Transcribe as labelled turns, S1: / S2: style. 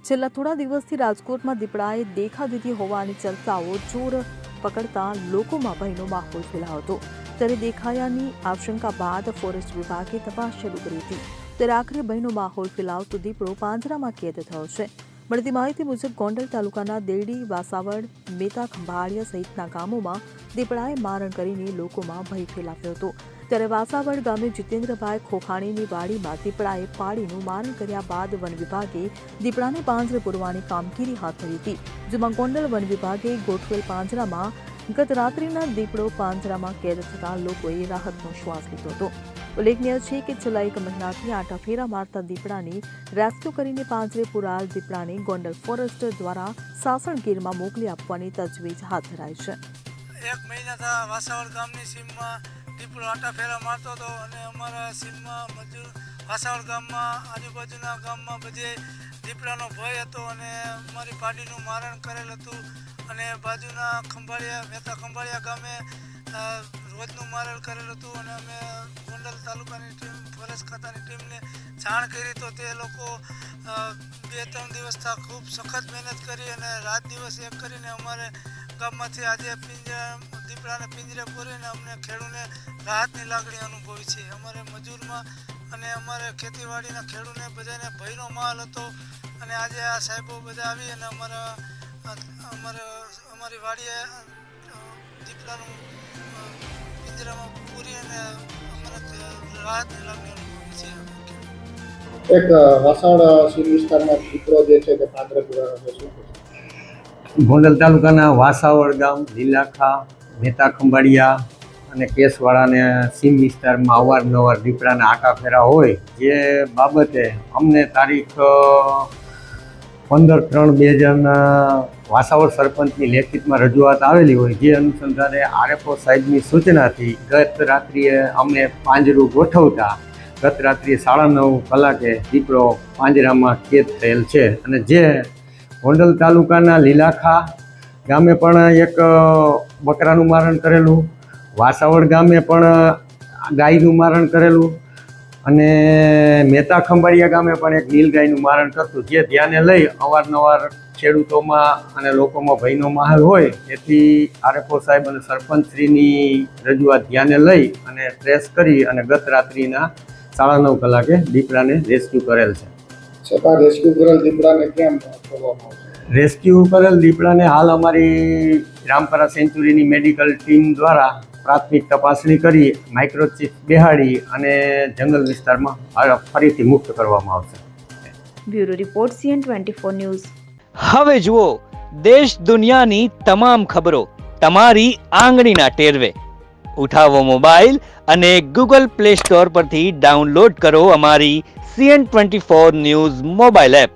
S1: છેલ્લા થોડા દિવસથી રાજકોટમાં દીપડાએ દેખાદેખી હોવાની ચર્ચાઓ જોર પકડતા લોકોમાં ભયનો માહોલ ફેલાયો હતો। ત્યારે દેખાયાની આશંકા બાદ ફોરેસ્ટ વિભાગે તપાસ શરૂ કરી હતી। ત્યારે આખરે ભયનો માહોલ ફેલાવતો દીપડો પાંજરામાં કેદ થયો છે। મળતી માહિતી મુજબ ગોંડલ તાલુકાના દેડી, વાસાવડ, મેતા, ખંભાળિયા સહિતના ગામોમાં દીપડાએ મારણ કરીને લોકોમાં ભય ફેલાવ્યો હતો। ત્યારે વાસાવડ ગામે જીતેન્દ્રભાઈ ખોખાણીની વાડીમાં દીપડાએ પાડીનું મારણ કર્યા બાદ વન વિભાગે દીપડાને પાંજરે પૂરવાની કામગીરી હાથ ધરી હતી। જેમાં ગોંડલ વન વિભાગે ગોઠવેલ પાંજરામાં ગત રાત્રિના દીપડો પાંજરામાં કેદ થતાં લોકોએ રાહતનો શ્વાસ લીધો હતો। ઉલ્લેખનીય છે કે છેલ્લા 1 મહિનાથી આટા ફેરા મારતા દીપડાની રેસ્ક્યુ કરીને પાંજરે પુરાયેલ દીપડાને ગોંડલ ફોરેસ્ટ દ્વારા સાસણગીરમાં મોકલી આપવાની તજવીજ હાથ ધરાઈ છે।
S2: 1 મહિનાથી વાસાવડ ગામની સીમમાં દીપડો આટા ફેરા મારતો હતો અને અમારા સીમમાં મજૂર વાસાવડ ગામમાં આજુબાજુના ગામમાં બધે દીપડાનો ભય હતો અને અમારી પાડીનું મારણ કરેલ હતું અને બાજુના મેતા ખંભાળિયા ગામે રોજનું મારણ કરેલ હતું અને અમે ગોંડલ તાલુકાની ટીમ, ફોરેસ્ટ ખાતાની ટીમને જાણ કરી તો તે લોકો 2-3 દિવસથી ખૂબ સખત મહેનત કરી અને રાત દિવસ એક કરીને અમારે ગામમાંથી આજે દીપડાને પિંજરે પૂરીને અમને ખેડૂને રાહતની લાગણી અનુભવી છે। અમારે મજૂરમાં અને અમારે ખેતીવાડીના ખેડૂને બધાને ભયનો માહોલ હતો અને આજે આ સાહેબો બધા આવી અને અમારી વાડીએ દીપડાનું પિંજરામાં પૂરી અને અમારે રાહતની લાગણી અનુભવી છે।
S3: એક વાસાવડ સીમ વિસ્તારમાં દીપડો જે છે તે પાંજરે પૂરાયો છે।
S4: ગોંડલ તાલુકાના વાસાવડ ગામ, લીલાખા, મેતા ખંભાળિયા અને કેસવાળાને સીમ વિસ્તારમાં અવારનવાર દીપડાના આટા ફેરા હોય, જે બાબતે અમને તારીખ 15/3/2000 વાસાવડ સરપંચની લેખિતમાં રજૂઆત આવેલી હોય, જે અનુસંધાને આરએફઓ સાહેબની સૂચનાથી ગત રાત્રિએ અમને પાંજરું ગોઠવતા ગત રાત્રિએ 9:30 કલાકે દીપડો પાંજરામાં કેદ થયેલ છે। અને જે ગોંડલ તાલુકાના લીલાખા ગામે પણ એક બકરાનું મારણ કરેલું, વાસાવડ ગામે પણ ગાયનું મારણ કરેલું અને મેતા ખંભાળિયા ગામે પણ એક નીલગાયનું મારણ કરતું, જે ધ્યાને લઈ અવારનવાર ખેડૂતોમાં અને લોકોમાં ભયનો માહોલ હોય, તેથી આરએફઓ સાહેબ અને સરપંચશ્રીની રજૂઆત ધ્યાને લઈ અને ટ્રેસ કરી અને ગત રાત્રિના 9:30 કલાકે દીપડાને રેસ્ક્યુ કરેલ છે।
S3: છતાં રેસ્ક્યુ કરેલ દીપડાને કેમ છોડવામાં આવશે?
S4: રેસ્ક્યુ કરેલ દીપડાને હાલ અમારી રામપરા સેન્ચુરીની મેડિકલ ટીમ દ્વારા પ્રાથમિક તપાસણી કરી માઇક્રોચિપ બેહાડી અને જંગલ વિસ્તારમાં ફરીથી મુક્ત કરવામાં આવશે।
S5: Bureau report CN24 news.
S6: હવે જુઓ દેશ દુનિયાની તમામ ખબરો તમારી આંગળીના ટેરવે। ઉઠાવો મોબાઈલ અને Google Play Store પરથી ડાઉનલોડ કરો અમારી CN24 ન્યૂઝ મોબાઈલ એપ।